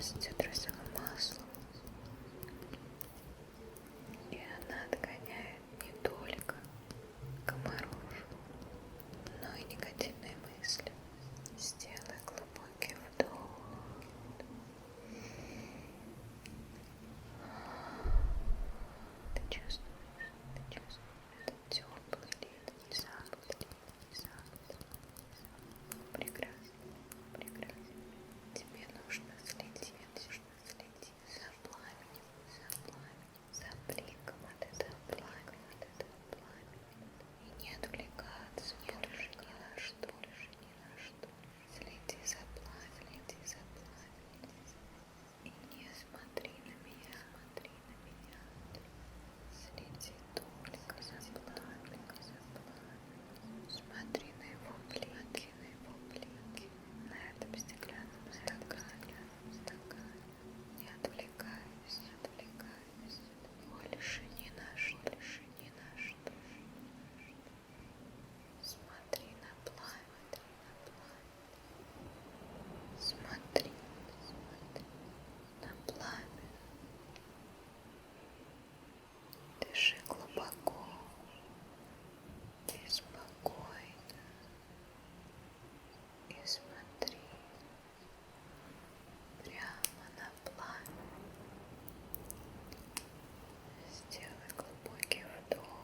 с цитрусовым маслом. И она отгоняет не только комаров, но и негативные мысли. Сделай глубокий вдох. Ты чувствуешь этот теплый запах. Прекрасно, прекрасно. Тебе нужно следить за пламенем, за бликом от этого пламени. И не отвлекаться больше ни на что. Следи за пламенем. И не смотри на меня. Следи только за пламенем. Смотри на его блики. На этом стеклянном стакане. Не отвлекайся. Больше ни на что. Смотри на пламя. Смотри на пламя. Дыши глубоко и спокойно. И смотри прямо на пламя. Сделай глубокий вдох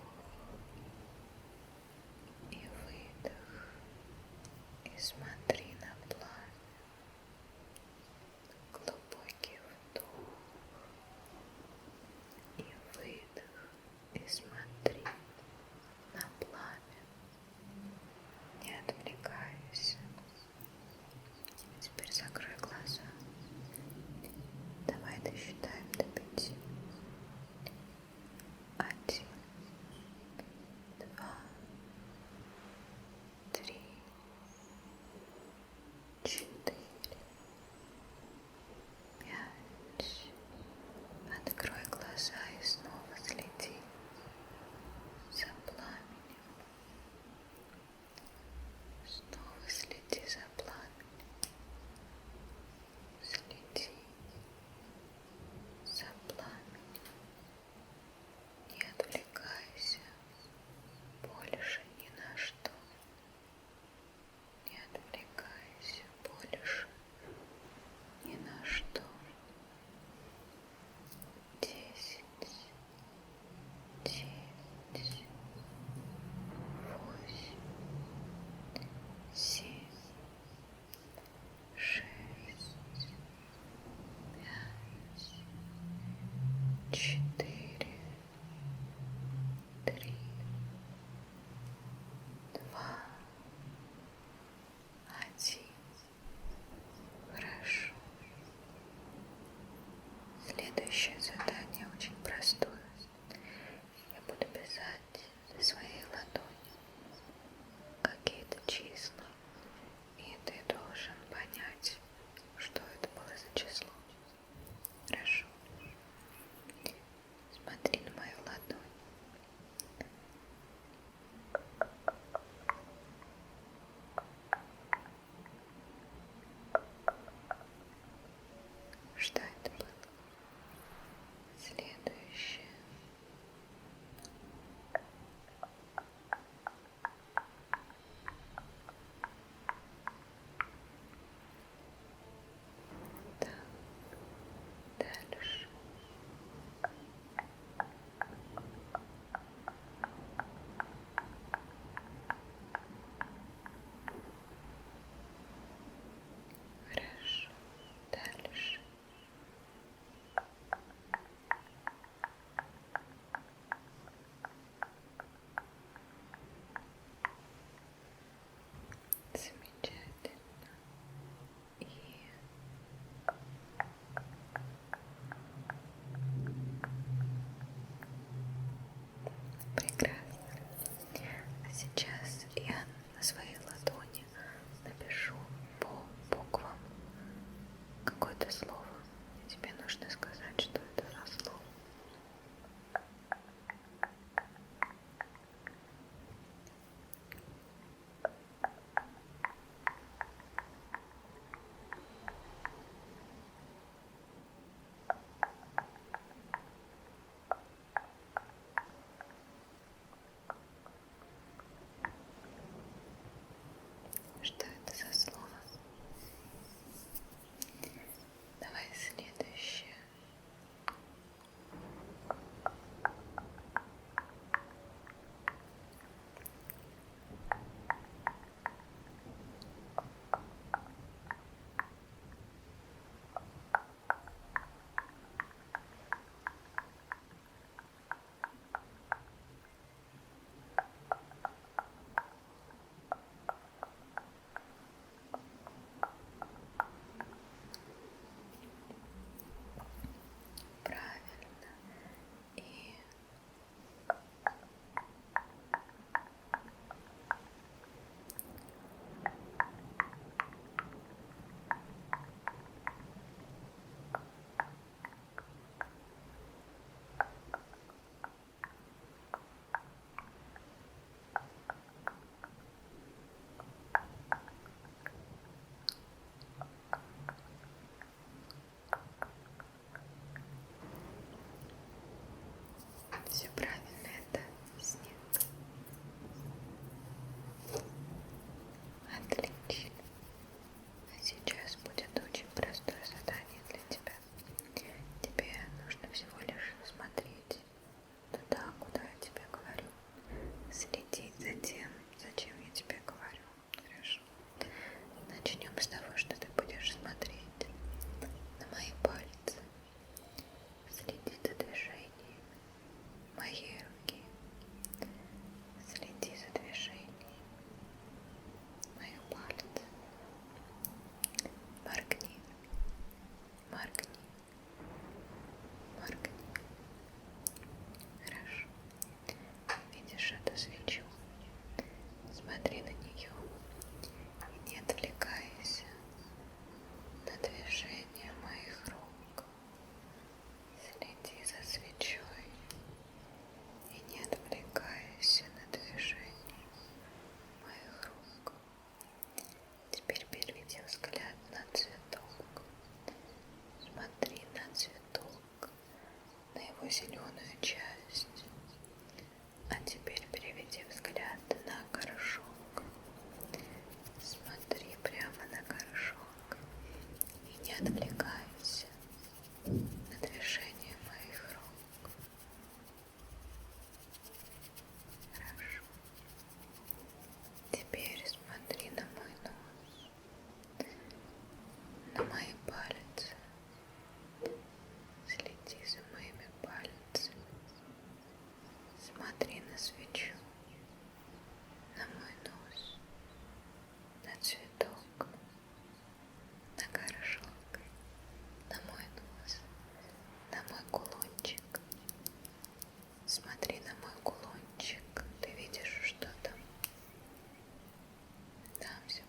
и выдох. И смотри на пламя. Глубокий вдох и выдох. И смотри на пламя. Не отвлекайся. Теперь закрой глаза. Давай досчитаем до 5. 1, 2, 3, 4, 5. Открой глаза и снова следи за пламенем. Снова следи за пламенем. Следи за пламенем. Не отвлекайся больше ни на что. Не отвлекайся больше ни на что. 10, 9, 8, 7, 6, 5, 4, 3, 2, 1. Хорошо. Следующее задание очень простое. Я буду писать на своей ладони какие-то числа, и ты должен понять, что это было за число. Хорошо. Смотри на мою ладонь. Что это было?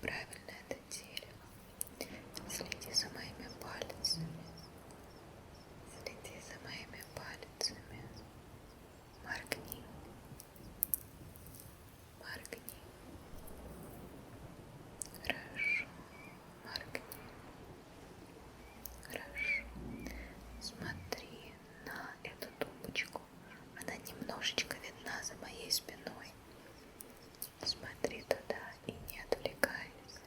правильно это дерево. Следи за моими пальцами. Следи за моими пальцами. Моргни. Моргни. Хорошо. Моргни. Хорошо. Смотри на эту тумбочку. Она немножечко видна за моей спиной. Смотри туда и не отвлекайся.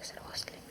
взрослыми.